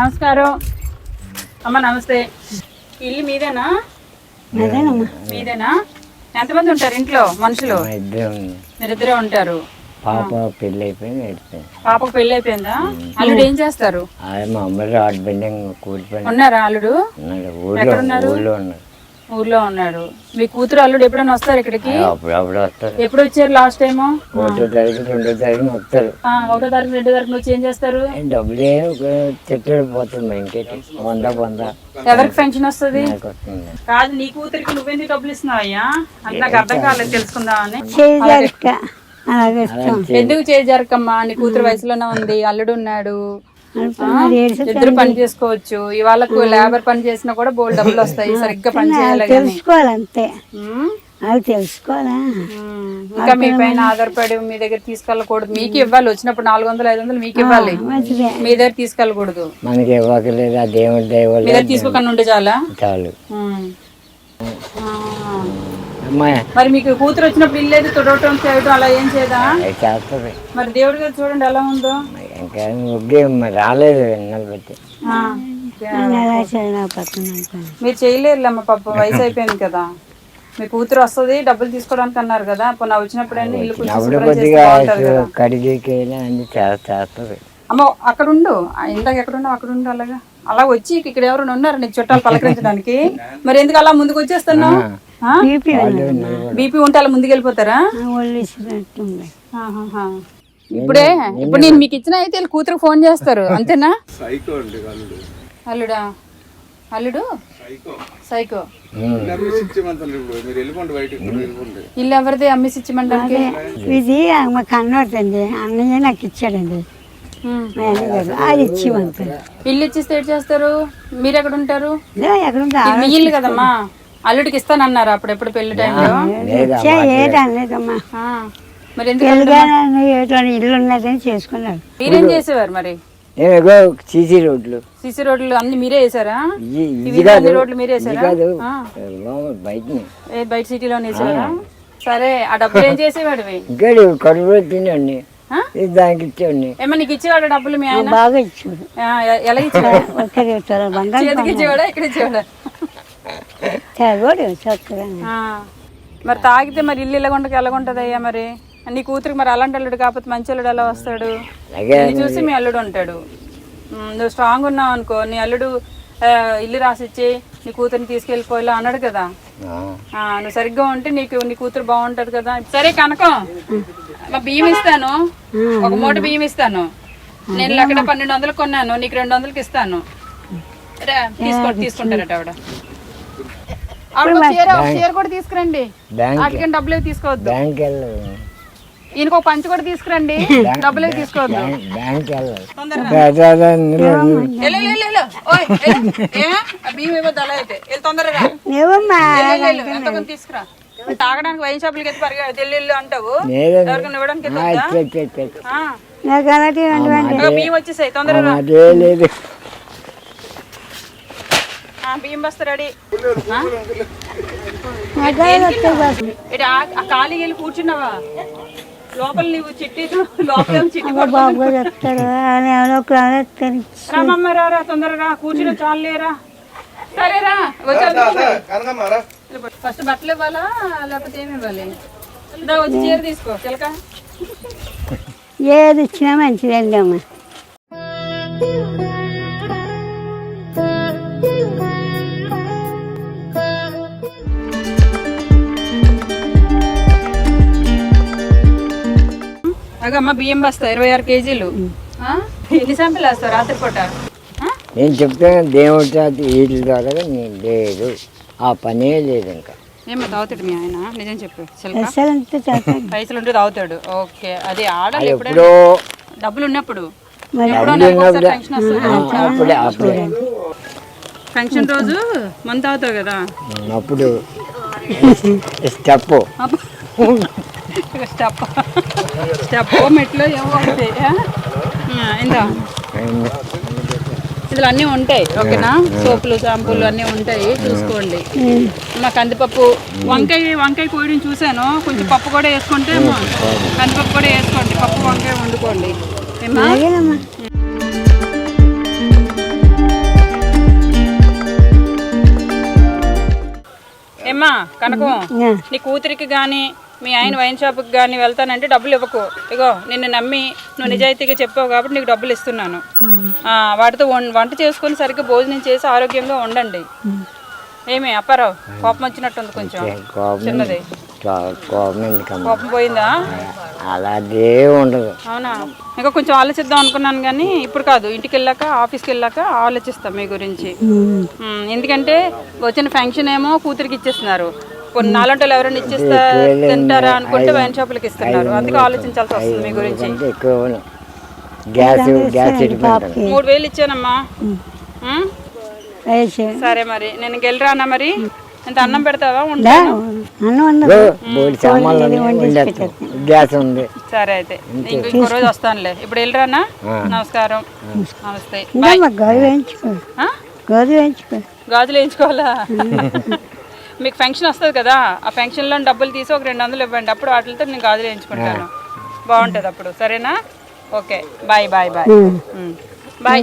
నమస్కారం అమ్మ. నమస్తే. ఇల్లు మీదేనా? మీదేనా? ఎంతమంది ఉంటారు ఇంట్లో మనుషులు? మీరిద్దరే ఉంటారు. పాపకు పెళ్లి అయిపోయింది. పాపకు పెళ్లి అయిపోయిందా? అల్లుడు ఏం చేస్తారు? మా అమ్మాయి రాడ్ బిల్డింగ్ కూలిపోయింది. ఉన్నారా అల్లుడు? ఊళ్ళో ఉన్నారు. ఊర్లో ఉన్నాడు. మీ కూతురు అల్లుడు ఎప్పుడైనా వస్తారు ఇక్కడికి? అప్పుడప్పుడు వస్తారు. ఎప్పుడు వచ్చారు లాస్ట్ టైం? 1వ తారీఖు 2వ తారీఖు వస్తారు. 1వ తారీఖు 2వ తారీఖు వచ్చి ఏం చేస్తారు? డబ్బులే చెట్టు పోతుంది ఇంకేటి 100 ఎవరికి పెన్షన్ వస్తుంది? కాదు, నీ కూతురికి నువ్వెందుకు డబ్బులు ఇస్తున్నావు అయ్యా? అంటే నాకు అర్థం కాలేదు, తెలుసుకుందామని. ఎందుకు చేయజరకమ్మా? నీ కూతురు వయసులోనే ఉంది, అల్లుడు ఉన్నాడు, ఇద్దరు పని చేసుకోవచ్చు. ఇవాళకు లేబర్ పని చేసినా కూడా బోల్డ్ డబ్బులు వస్తాయి. సరిగ్గా పని చేయాలి, తెలుసుకోవాలంతే. అది తెలుసుకోవాలా? ఇంకా మీ పైన ఆధారపడి మీ దగ్గర తీసుకెళ్ళకూడదు. మీకు ఇవ్వాలి, వచ్చినప్పుడు 400-500 మీకు ఇవ్వాలి, మీ దగ్గర తీసుకెళ్ళకూడదు. మనకి ఇవ్వకలేదు, ఆ దేవుడి దయ మీ దగ్గర తీసుకోకుండా ఉంటే చాలా చాలు. మరి మీకు కూతురు వచ్చినప్పుడు ఇల్లు లేదు, తుడవటం చేయటం అలా ఏం చేయదా? చేస్తుంది. మరి దేవుడి గారు చూడండి ఎలా ఉందో. రాలేదు ఎన్నెలు బట్టి. మీరు చేయలేరులేమ్మ, పాప వయసు అయిపోయింది కదా. మీ కూతురు వస్తుంది డబ్బులు తీసుకోవడానికి అన్నారు కదా, నా వచ్చినప్పుడైనా ఇల్లు కడిగి అన్ని చేస్తుంది. అమ్మ అక్కడ ఉండు, ఇందాక ఎక్కడ ఉన్నావు అక్కడ ఉండు. అలాగా అలా వచ్చి ఇక్కడ ఎవరైనా ఉన్నారు నీకు చుట్టాలు పలకరించడానికి? మరి ఎందుకు అలా ముందుకు వచ్చేస్తున్నావు? బీపీ ఉంటే అలా ముందుకు వెళ్ళిపోతారా? ఇప్పుడు నేను మీకు ఇచ్చిన అయితే కూతురు ఫోన్ చేస్తారు అంతేనా? అల్లుడా? అల్లుడు సైకో. ఇల్లు ఎవరిది అమ్మేసి ఇచ్చిమంటానికి? ఇది మా కన్నోటండి, అన్నయ్య నాకు ఇచ్చాడండి. ఇల్లు ఇచ్చిస్తే ఏం చేస్తారు? మీరు ఎక్కడ ఉంటారు? మీ ఇల్లు కదమ్మా, అల్లుడికి ఇస్తానన్నారు అప్పుడు ఎప్పుడు పెళ్లి టైంలో. మరి ఎందుకు ఇల్లు ఉన్నదని చేసుకున్నారు. మీరేం చేసేవారు మరి? సీసీ రోడ్లు అన్ని మీరే వేసారా? రోడ్లు మీరే వేసారా? బయట సిటీలో వేసారా? సరే, ఆ డబ్బులు ఏం చేసేవాడు? కడుపు తినండి, దానికి ఇచ్చేవాడిని. ఏమన్నా నీకు ఇచ్చేవాడు డబ్బులు? మీ ఆయన బాగా ఇచ్చాడు. ఎలా ఇచ్చేవాడు? ఇచ్చేవాడా ఇక్కడ ఇచ్చేవాడా? మరి తాగితే మరి ఇల్లు ఎలాగుంటది అయ్యా? మరి నీ కూతురికి మరి అలాంటి అల్లుడు కాకపోతే మంచి అల్లుడు ఎలా వస్తాడు? చూసి మీ అల్లుడు ఉంటాడు. నువ్వు స్ట్రాంగ్ ఉన్నావు అనుకో, నీ అల్లుడు ఇల్లు రాసిచ్చి నీ కూతురిని తీసుకెళ్ళిపోయేలా అన్నాడు కదా. నువ్వు సరిగ్గా ఉంటే నీ కూతురు బాగుంటది కదా. సరే కనకం, బియ్యం ఇస్తాను, ఒక మూట బియ్యం ఇస్తాను. నేను అక్కడ 1200 కొన్నాను, నీకు 200కి ఇస్తాను. తీసుకుంటారట ఆవిడ. చీర కూడా తీసుకురండి, వాటికి డబ్బులు తీసుకోవద్దు. ఈయనకు పంచి కూడా తీసుకురండి, డబ్బులు తీసుకోవద్దు. బియ్యం ఇవ్వద్దు అలా అయితే. తొందరగా తీసుకురా. తాగడానికి వైన్ షాపులకి అయితే తెల్లు అంటావు, ఎవరికైనా ఇవ్వడానికి బియ్యం వచ్చేసాయి తొందరగా. బియ్యం బస్తా రెడీ. ఆ ఖాళీ వెళ్ళి కూర్చున్నావా? లోపల నువ్వు చిట్టి లోపల రామమ్మ రా, తొందరగా కూర్చుని చాలు లేరా. సరేరా, ఫస్ట్ బట్టలు ఇవ్వాలా లేకపోతే ఏమి ఇవ్వాలి? వచ్చి చీర తీసుకో చిలక. ఏది ఇచ్చినా మంచిదండి అమ్మ. అమ్మా బియ్యం బస్తా 26 కేజీలు. ఎన్ని శాంపిల్ వేస్తావు రాత్రిపూట? నేను చెప్తాను దేవుడి చేత వీటి ద్వారా లేదు, ఆ పనే లేదు. ఇంకా ఏమో తాగుతాడు మీ ఆయన? నిజం చెప్పు. పైసలు ఉంటే తాగుతాడు. ఓకే, అది ఆడాలి ఎప్పుడో డబ్బులు ఉన్నప్పుడు. ఫంక్షన్ రోజు మందు తాగుతావు కదా, అప్పుడు స్టెప్ మెట్లో ఏమో అవుతాయి. ఇందా ఇందులో అన్నీ ఉంటాయి, ఓకేనా? సోపులు షాంపూలు అన్నీ ఉంటాయి, చూసుకోండి. మా కందిపప్పు, వంకాయ కోయడం చూసాను, కొంచెం పప్పు కూడా వేసుకుంటే, కందిపప్పు కూడా వేసుకోండి, పప్పు వంకాయ వండుకోండి. ఏమా ఏమ్మా కనకం, ఆ. నీ కూతురికి కానీ మీ ఆయన వైన్ షాప్కి కానీ వెళ్తానంటే డబ్బులు ఇవ్వకు. ఇగో నిన్ను నమ్మి నువ్వు నిజాయితీగా చెప్పావు కాబట్టి నీకు డబ్బులు ఇస్తున్నాను. వాటితో వంట చేసుకొని సరిగ్గా భోజనం చేసి ఆరోగ్యంగా ఉండండి. ఏమి అప్పారావు, కోపం వచ్చినట్టుంది కొంచెం చిన్నది. కోపం పోయిందా? అలాగే ఉండదు. అవునా? ఇంకా కొంచెం ఆలోచిద్దాం అనుకున్నాను కానీ ఇప్పుడు కాదు, ఇంటికి వెళ్ళాక ఆఫీస్కి వెళ్ళాక ఆలోచిస్తాం మీ గురించి. ఎందుకంటే వచ్చిన ఫంక్షన్ ఏమో కూతురికి ఇచ్చేస్తున్నారు, కొన్ని నాలంటలు ఎవరైనా ఇచ్చేస్తా తింటారా అనుకుంటే వైన్ షాపులకి ఇస్తున్నారు. అందుకే ఆలోచించాల్సి వస్తుంది మీ గురించి. గ్యాస్ 3000 ఇచ్చానమ్మా. సరే మరి నేను ఇంకెళ్ళరానా? మరి ఇంత అన్నం పెడతావా? గ్యాస్ ఉంది. సరే అయితే ఇంకో రోజు వస్తానులే. ఇప్పుడు వెళ్ళరానా? నమస్కారం. నమస్తే. గాజులు వేయించుకోవాలా? మీకు ఫంక్షన్ వస్తుంది కదా, ఆ ఫంక్షన్లో డబ్బులు తీసి ఒక 200 ఇవ్వండి. అప్పుడు వాటితో నేను గాజులు వేయించుకుంటాను. బాగుంటుంది అప్పుడు. సరేనా? Okay, bye bye bye bye.